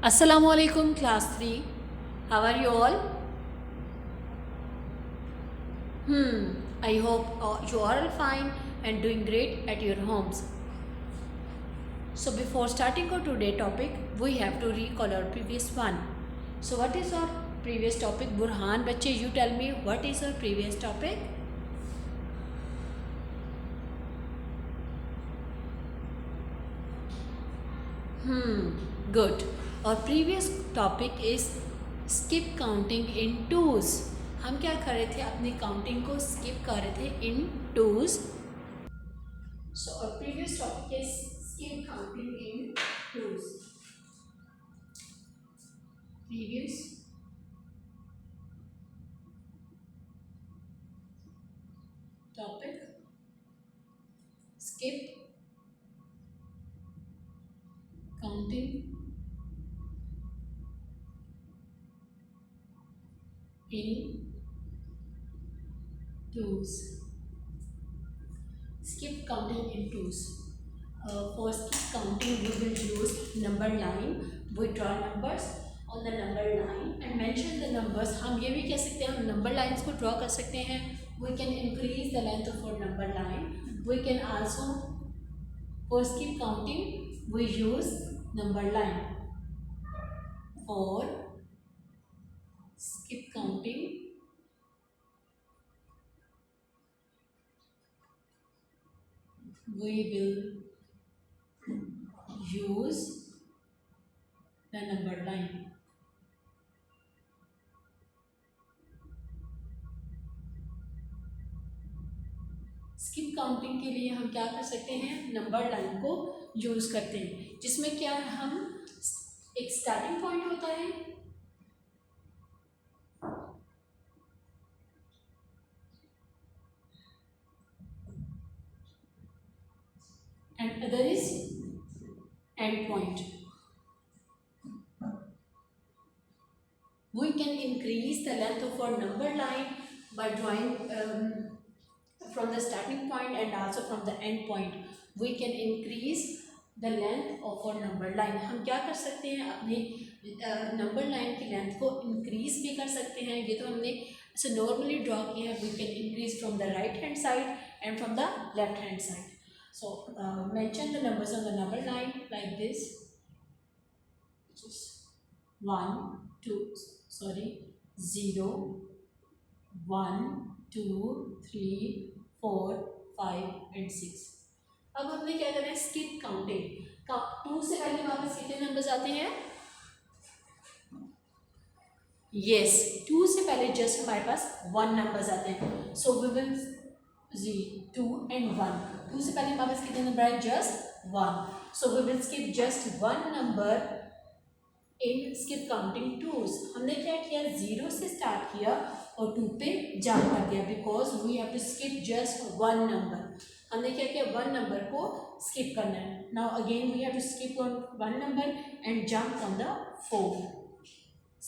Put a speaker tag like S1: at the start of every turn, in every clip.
S1: Assalamualaikum class 3. How are you all? I hope you are all fine and doing great at your homes. So before starting our today topic, we have to recall our previous one. So what is our previous topic? Burhan, bachche, you tell me what is our previous topic? Good. Our previous topic is skip counting in twos. हम क्या कर रहे थे, अपनी counting को skip कर रहे थे इन twos. So our previous topic is skip counting in twos. Previous topic, skip counting in twos. Skip counting in twos. For skip counting, we will use number line. We draw numbers on the number line and mention the numbers. हम ये भी कह सकते हैं, हम number lines को draw कर सकते हैं. We can increase the length of our number line. We can also, for skip counting, we use number line. For skip counting, we will use the number line. Skip counting के लिए हम क्या कर सकते हैं, नंबर लाइन को use करते हैं, जिसमें क्या हम एक स्टार्टिंग पॉइंट होता है and other is end point. We can increase the length of our number line by drawing from the starting point and also from the end point. We can increase the length of our number line. हम क्या कर सकते हैं, अपने number line की length को increase भी कर सकते हैं. ये तो हमने ऐसे नॉर्मली ड्रॉ किया है. We can increase from the right hand side and from the left hand side. So mention the numbers on the number line like this. Just 1, 2, sorry, 0, 1, 2, 3, 4, 5 and 6. अब हमने क्या करना है, स्किप काउंटिंग. 2 से पहले वापस कितने नंबर्स आते हैं? यस, 2 से पहले जस्ट हमारे पास 1 नंबर्स आते हैं. सो वी विल 2 and 1. 2 से पहले हमारे पास कितने नंबर आए? Just 1. So we will skip just 1 number in skip counting twos. हमने क्या किया, 0 से स्टार्ट किया और 2 पे जंप कर दिया, because we have to skip just 1 number. हमने क्या किया, 1 नंबर को स्किप करना है. Now again we have to skip on 1 number and jump on the 4.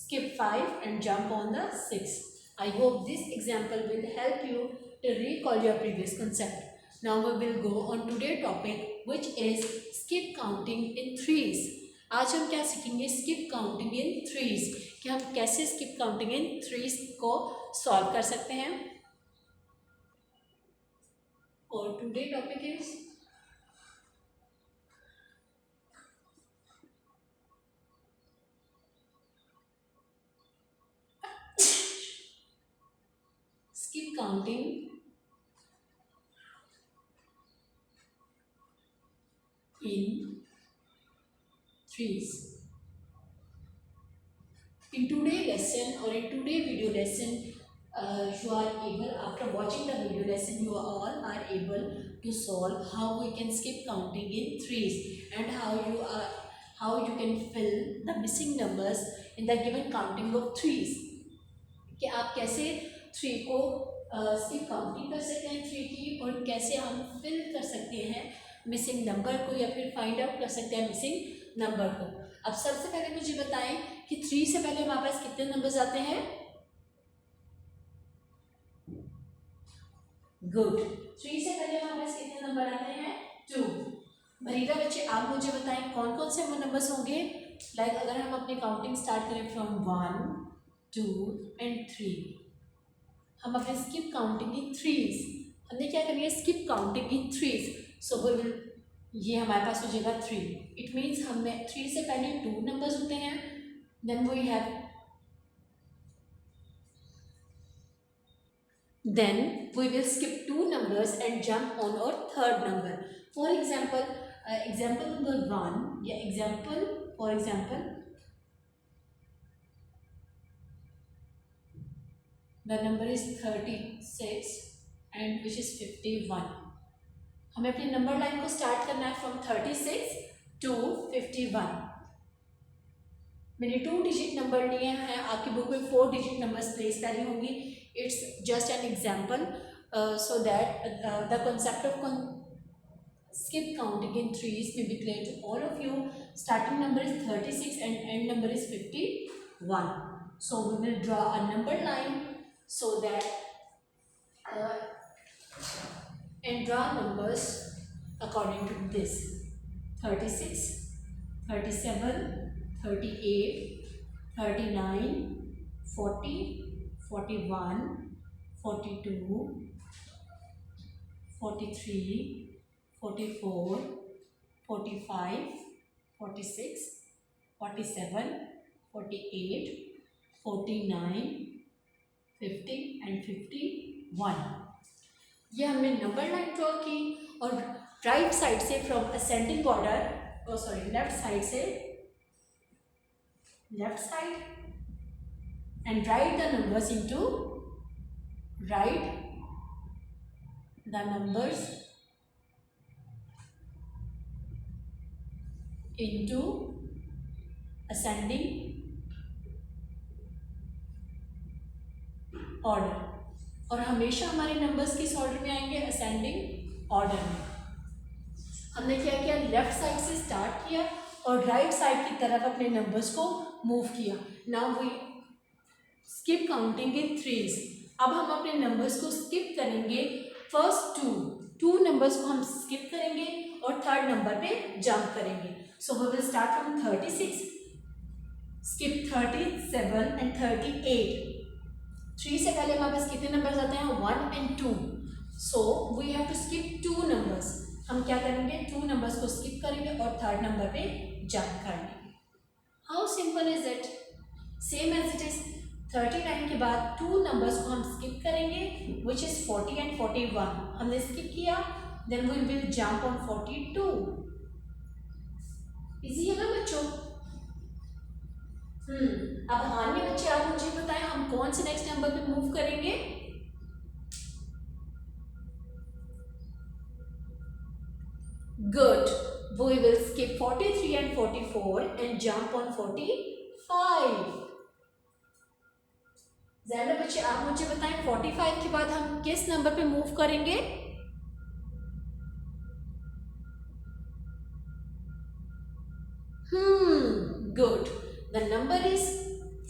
S1: Skip 5 and jump on the 6. I hope this example will help you to recall your previous concept. Now we will go on today's topic, which is skip counting in threes. आज हम क्या सीखेंगे, skip counting in threes, कि हम कैसे skip counting in threes को solve कर सकते हैं. और today's topic is skip counting in threes. In today's lesson or in today's video lesson, you are able, after watching the video lesson, you all are able to solve how we can skip counting in threes and how you can fill the missing numbers in the given counting of threes. कि आप कैसे 3 को skip counting कर सकते हैं 3 की, और कैसे हम फिल कर सकते हैं मिसिंग नंबर को, या फिर फाइंड आउट कर सकते हैं मिसिंग नंबर को. अब सबसे पहले मुझे बताएं कि 3 से पहले हमारे पास कितने नंबर्स आते हैं? गुड. 3 से पहले हमारे पास कितने नंबर आते हैं? 2. भरीरा बच्चे आप मुझे बताएं कौन कौन से नंबर्स होंगे। लाइक अगर हम अपनी काउंटिंग स्टार्ट करें फ्रॉम 1 2 एंड 3, हम अपने स्किप काउंटिंग इन थ्रीज, हमने क्या करनी है skip counting in threes. So we will, ये हमारे पास हो जाएगा 3। इट मीन्स हमें 3 से पहले 2 नंबर्स होते हैं, then we have, then we will skip 2 numbers and jump on our third number. For example, example number 1, yeah, example, for example, the number is 36 and which is 51. हमें अपनी number line को start करना है from 36 to 51। मैंने 2 digit number लिए हैं, आपकी book में 4 डिजिट नंबर्स प्लेस पहले होंगी। It's just an example, so that the concept of skip counting in threes may be clear to all of you. Starting number is 36 and end number is 51. So we will draw a number line so that and draw numbers according to this: 36, 37, 38, 39, 40, 41, 42, 43, 44, 45, 46, 47, 48, 49, 50 and 51। ये हमने number line draw की और right side से from ascending order, left side से, left side, and write the numbers into, write the numbers into ascending order। और हमेशा हमारे numbers किस ऑर्डर में आएंगे? असेंडिंग ऑर्डर में। हमने क्या किया, लेफ्ट साइड से स्टार्ट किया और राइट साइड की तरफ अपने नंबर्स को मूव किया। Now we skip counting in threes. अब हम अपने नंबर्स को स्किप करेंगे, फर्स्ट टू नंबर्स को हम स्किप करेंगे और थर्ड नंबर पे जंप करेंगे। So we will start from 36, skip 37 and 38। 3 से पहले हमारे पास कितने नंबर्स आते हैं? 1 and 2। So we have to skip 2 numbers. हम क्या करेंगे? 2 नंबर्स को स्किप करेंगे और थर्ड नंबर पे जंप कर लेंगे। How simple is it? Same as it is. 39 के बाद 2 नंबर्स को हम स्किप करेंगे विच इज 40 and 41। हमने स्किप किया, then we will jump on 42। Easy है ना बच्चों? अब हान्य बच्चे आप मुझे बताएं हम कौन से नेक्स्ट नंबर पे मूव करेंगे? Good, we will skip 43 and 44 and jump on 45। ज़्यादा बच्चे आप मुझे बताएं 45 के बाद हम किस नंबर पे मूव करेंगे? Good, the number is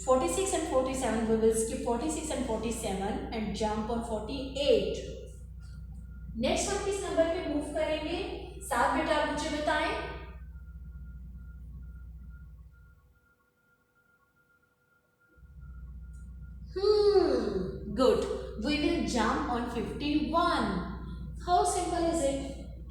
S1: 46 and 47। we will skip 46 and 47 and jump on 48। Next हम किस नंबर पे मूव करेंगे? साथ बेटा आप मुझे बताएं। Good, we will jump on 51। How simple is it?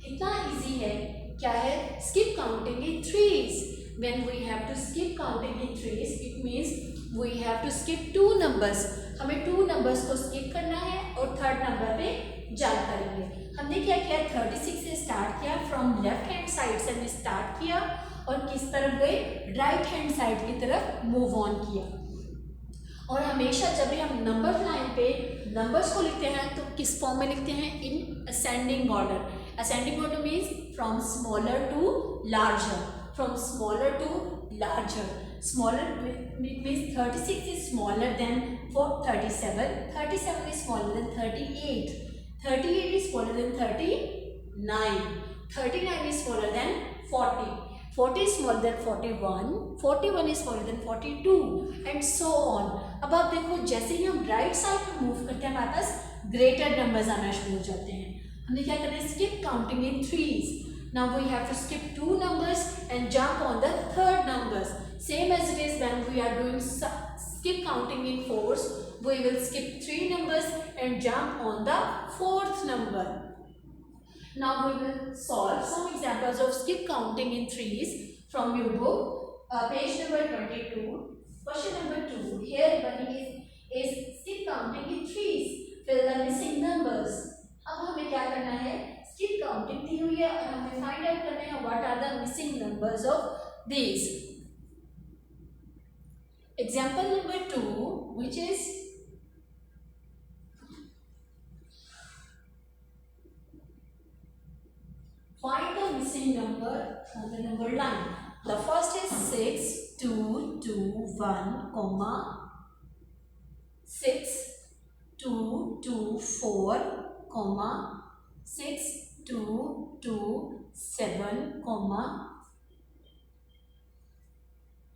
S1: कितना easy है। क्या है? Skip counting in threes। When we have to skip counting in threes, it means we have to skip 2 numbers। हमें 2 numbers को skip करना है और third number पे जंप करेंगे। हमने क्या किया? 36 से स्टार्ट किया, फ्रॉम लेफ्ट हैंड साइड से हमने स्टार्ट किया और किस तरफ गए? राइट हैंड साइड की तरफ मूव ऑन किया। और हमेशा जब भी हम नंबर लाइन पे नंबर्स को लिखते हैं तो किस फॉर्म में लिखते हैं? In ascending order. Ascending order means from smaller to larger, from smaller to larger. Smaller means 36 is smaller than 37, 37 is smaller than 38, 38 is smaller than 39, 39 is smaller than 40, 40 is smaller than 41, 41 is smaller than 42 and so on। अब आप देखो जैसे ही हम right side पर move करते हैं हमारे पास greater numbers आना शुरू हो जाते हैं। हमने क्या करना है? Skip counting in threes. Now we have to skip 2 numbers and jump on the third numbers. Same as it is when we are doing skip counting in fours. We will skip 3 numbers and jump on the fourth number. Now we will solve some examples of skip counting in threes from your book, page number 22. Question number 2. Here one is skip counting in threes. Fill the missing numbers. अब हमें क्या करना है, skip counting दी हुई है और हमें find out करना है what are the missing numbers of these. Example number 2, which is find the missing number on the number line. The first is 6 2 2 1, 6 2 2 4, 6 2 2 7,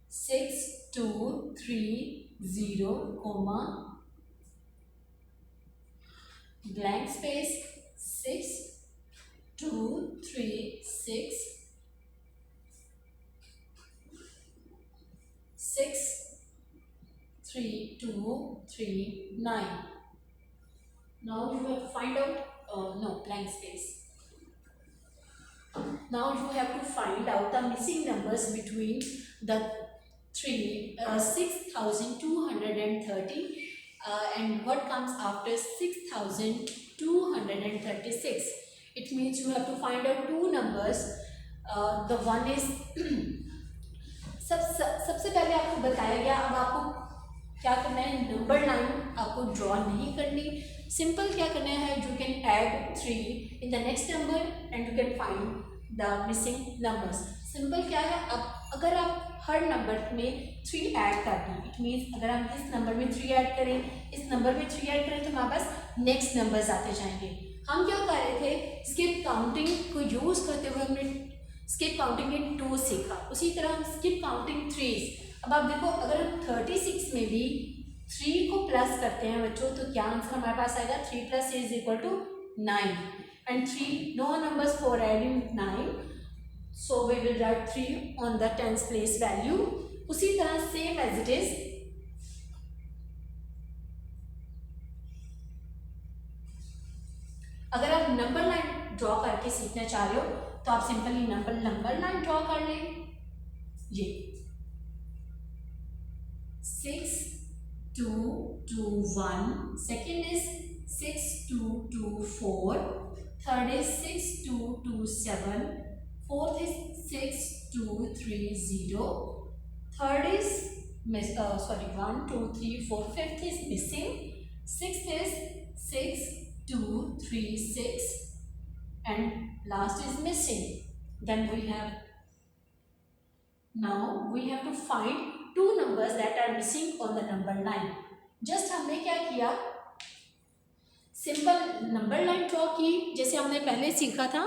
S1: 6 2 3 0, blank space 6 2 3 6 6 3 2 3 9. Now you have to find out no blank space. Now you have to find out the missing numbers between the 6230 and what comes after 6236. It means you have to find out 2 numbers. The one is सबसे पहले आपको बताया गया, अब आपको क्या करना है, नंबर लाइन आपको ड्रॉ नहीं करनी. सिंपल क्या करना है, you can add 3 in the next number and you can find the missing numbers. Simple क्या है, अब अगर आप हर नंबर में 3 ऐड कर दें, इट मीन्स अगर हम इस नंबर में 3 ऐड करें, इस नंबर में 3 ऐड करें तो हमारे पास नेक्स्ट नंबर्स आते जाएंगे. हम क्या कर रहे थे, स्किप काउंटिंग को यूज़ करते हुए हमने स्किप काउंटिंग इन 2 सीखा. उसी तरह हम स्किप काउंटिंग 3. अब आप देखो, अगर हम 36 में भी 3 को प्लस करते हैं बच्चों, तो क्या आंसर हमारे पास आएगा, 3 + 3 = 9 and 3 no numbers for adding 9, so we will write 3 on the tens place value. उसी तरह सेम एज इट इज अगर आप नंबर लाइन ड्रॉ करके सीखना चाह रहे हो तो आप सिंपली नंबर लाइन ड्रॉ कर लें. ये 6 2 2 1, second is 6 2 2 4, third is 6 2 2 7, fourth is 6 2 3 0, third is 1 2 3 4, fifth is missing, sixth is 6 2 3 6 and last is missing. Then we have to find 2 numbers that are missing on the number line. Just हमने क्या किया, simple number line draw की जैसे हमने पहले सीखा था.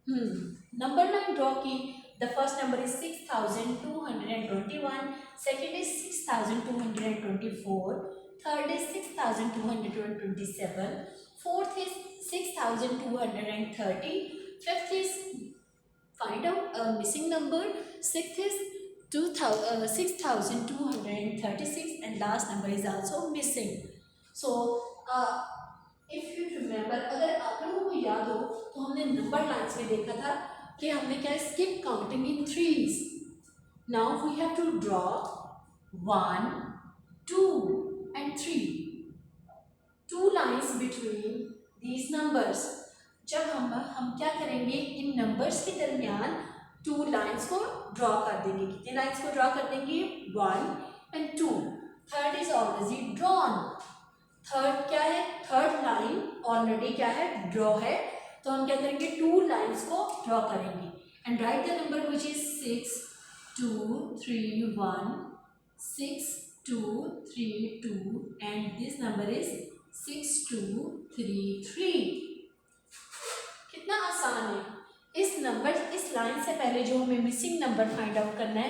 S1: Number line draw की. The first number is 6221, second is 6224, third is 6227, fourth is 6230, fifth is find out missing number, sixth is 6236 and last number is also missing. So if you remember, अगर आप लोगों को याद हो तो हमने number lines में देखा था कि हमने क्या skip counting in threes. Now we have to draw 1 2 and 3, 2 lines between these numbers. जब हम क्या करेंगे, इन नंबर्स के दरमियान 2 लाइन्स को ड्रॉ कर देंगे. कितने लाइन्स को ड्रॉ कर देंगे, 1 and 2. Third is already drawn. Third क्या है, थर्ड लाइन ऑलरेडी क्या है, ड्रॉ है. तो हम क्या करेंगे, 2 लाइन्स को ड्रॉ करेंगे and right the number which is 6 2 3 1, 6 2 3 2 and this number is 6 2 3 3. कितना आसान है. इस लाइन से पहले जो हमें मिसिंग नंबर फाइंड आउट करना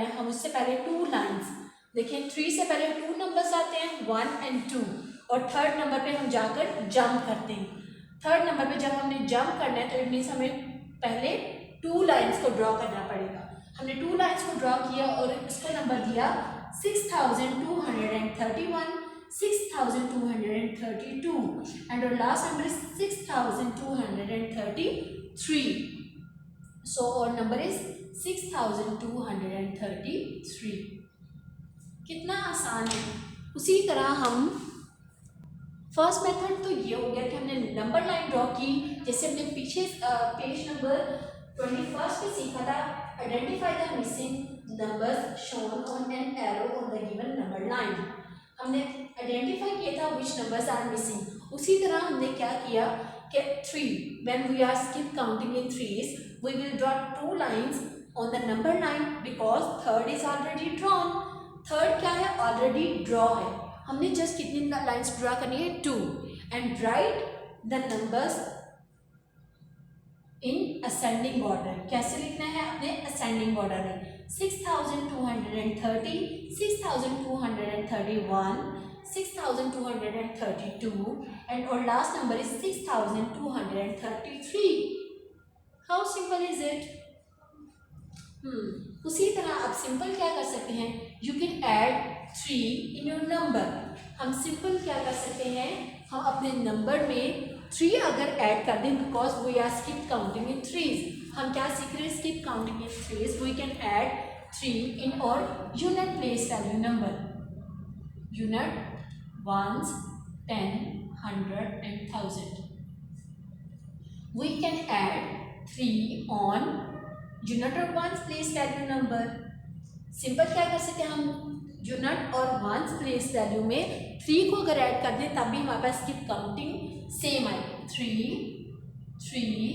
S1: है, हम उससे पहले 2 लाइन्स देखिए. 3 से पहले 2 नंबर्स आते हैं, 1 and 2, और थर्ड नंबर पे हम जाकर जंप करते हैं. थर्ड नंबर पे जब हमने जंप करना है तो इट मीन्स हमें पहले 2 लाइन्स को ड्रॉ करना पड़ेगा। हमने 2 लाइन्स को ड्रॉ किया और इसका नंबर दिया 6231, 6232 and our last number is 6233. So our number is 6233. कितना आसान है। उसी तरह हम फर्स्ट मेथड तो ये हो गया कि हमने नंबर लाइन ड्रॉ की, जैसे हमने पीछे पेज नंबर 21 पे सीखा था, identify the missing numbers shown on an arrow on the given number line. हमने आइडेंटिफाई किया था विच नंबर्स आर मिसिंग। उसी तरह हमने क्या किया कि 3 when we are skip counting in threes we will draw 2 lines on the number line because third is already drawn. Third क्या है, ऑलरेडी ड्रॉ है। हमने जस्ट कितनी लाइन्स ड्रॉ करनी है, 2 and right the numbers in ascending order. कैसे लिखना है, अपने असेंडिंग ऑर्डर में 6230, 6231, 6232 and our last number is 6233. How simple is it? उसी तरह आप सिंपल क्या कर सकते हैं, you can add 3 in your number. हम सिंपल क्या कर सकते हैं, हम अपने नंबर में 3 अगर ऐड कर दें because we are skip counting in threes. हम क्या सीख रहे हैं, skip counting in threes. We can add 3 in और unit place value number, unit, ones, 10, 100 and 1000. We can add 3 on unit और ones place value number. Simple क्या कर सकते हैं, हम यूनिट और वंस प्लेस वैल्यू में 3 को अगर ऐड कर दें तब भी हमारे पास स्किप काउंटिंग सेम आएगी, 3, 3,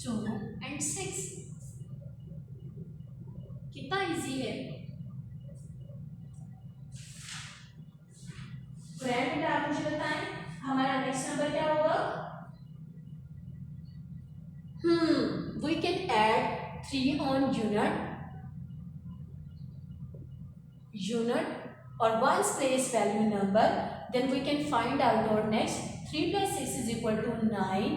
S1: 2 and 6। कितना इजी है। बेटा आप मुझे बताएं हमारा नेक्स्ट नंबर क्या होगा। We can add 3 on unit or ones place value number, then we can find out our next 3 plus 6 is equal to 9.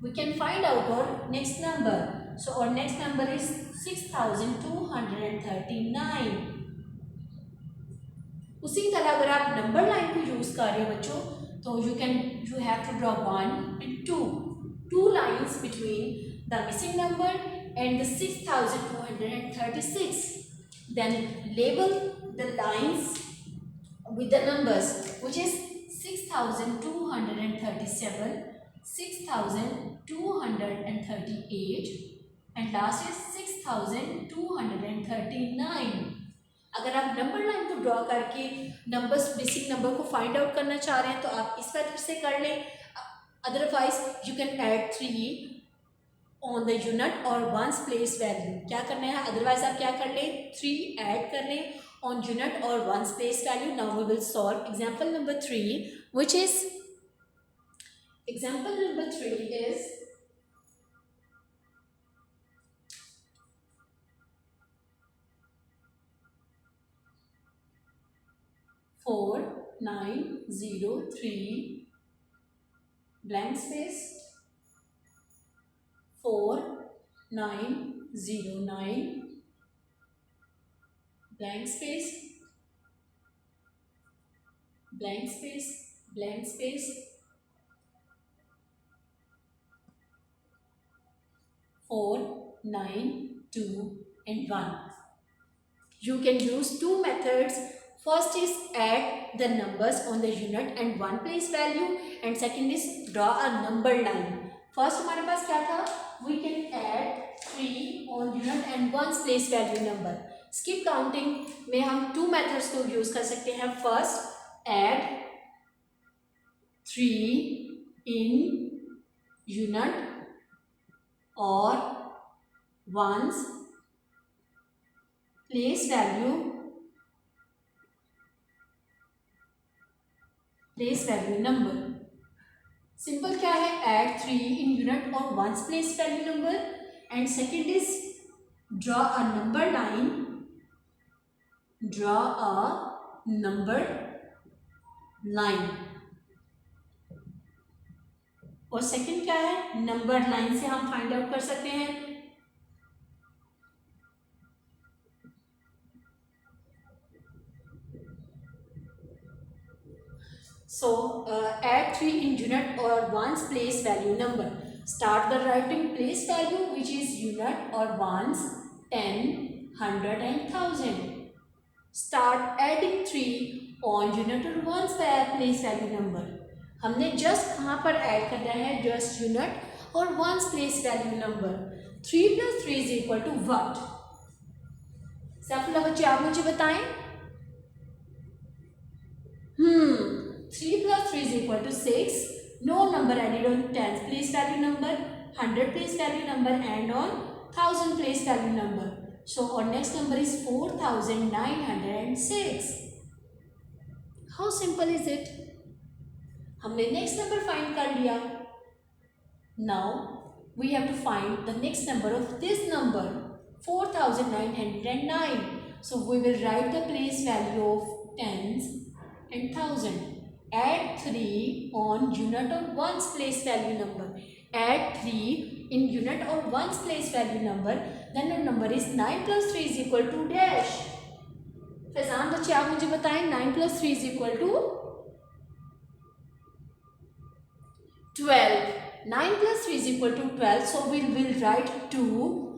S1: We can find out our next number. So our next number is 6239. उसी तरह अगर आप number line को use कर रहे हो बच्चों तो you have to draw 1 and 2 lines between the missing number and the 6236. Then label the lines with the numbers which is 6237, 6238 and last is 6239. अगर आप नंबर लाइन को ड्रॉ करके नंबर्स मिसिंग नंबर को फाइंड आउट करना चाह रहे हैं तो आप इस मेथड से कर लें। Otherwise you can add 3 on the unit और वंस प्लेस वैल्यू। क्या करना है, अदरवाइज आप क्या कर लें, 3 ऐड कर लें ऑन यूनिट और ones place value. Now we will solve example number 3 which is 4903 blank space 4909 blank space blank space blank space 492 and 1. You can use 2 methods. First is add the numbers on the unit and one place value and second is draw a number line. First हमारे पास क्या था, we can add 3 on unit and one's place value number. Skip counting में हम 2 methods को use कर सकते हैं. First add 3 in unit or one's place value number. Simple क्या है, add 3 in unit or one's place value number and second is draw a number line. Draw a number line. और second क्या है, number line से हम find out कर सकते हैं। So add 3 in unit or ones place value number. Start the writing place value which is unit or ones, 10, 100 and 1000. Start adding 3 on unit or ones place value number. हमने just कहाँ पर add करना है, just unit और ones place value number. 3 plus 3 is equal to what? सब बच्चे आप मुझे बताएं। 3 plus 3 is equal to 6. No number added on 10th place value number, 100 place value number and on 1000 place value number. So our next number is 4906. How simple is it? हमने next number find कर लिया. Now we have to find the next number of this number, 4909. So we will write the place value of tens and thousand. Add 3 on unit or ones place value number. Add 3 in unit or ones place value number. Then the number is 9 plus 3 is equal to dash. Faizan बच्चे आप मुझे बताएं 9 plus 3 is equal to 12. 9 plus 3 is equal to 12. So we will write 2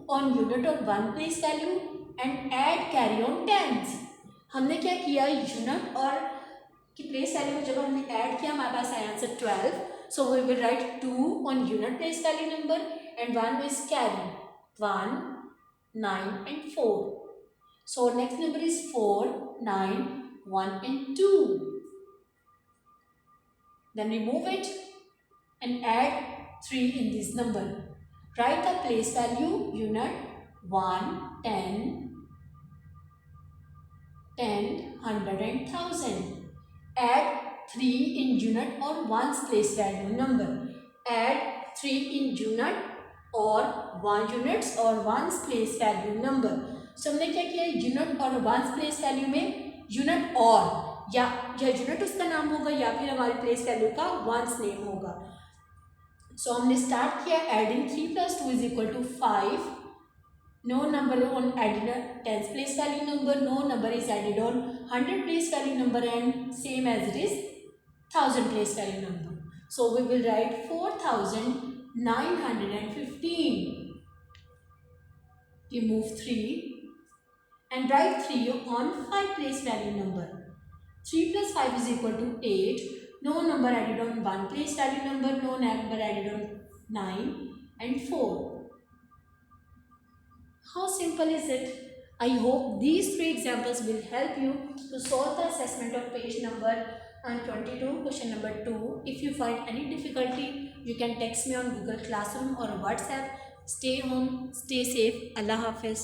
S1: on unit or one place value and add carry on tens. हमने क्या किया, unit और कि place value को जब हमने ऐड किया हमारे पास आया answer 12. So we will write 2 on unit place value number and 1 is carry 1, 9 and 4. So next number is 4, 9, 1 and 2. Then remove it and add 3 in this number. Write the place value unit 1, 10, 100 and 1000. Add 3 in unit or ones place value number. Add 3 in unit or 1 units or ones place value number. So हमने क्या किया, unit और ones place value में unit और या unit उसका नाम होगा या फिर हमारी प्लेस वैल्यू का वंस नेम होगा. सो हमने स्टार्ट किया adding 3 plus 2 is equal to 5. No number on added tens place value number, no number is added on 100 place value number and same as it is 1000 place value number. So we will write 4915. Remove 3 and write 3 on 5 place value number. 3 plus 5 is equal to 8. No number added on 1 place value number, no number added on 9 and 4. How simple is it? I hope these 3 examples will help you to solve the assessment of page number 22, question number 2. If you find any difficulty, you can text me on Google Classroom or WhatsApp. Stay home, stay safe. Allah Hafiz.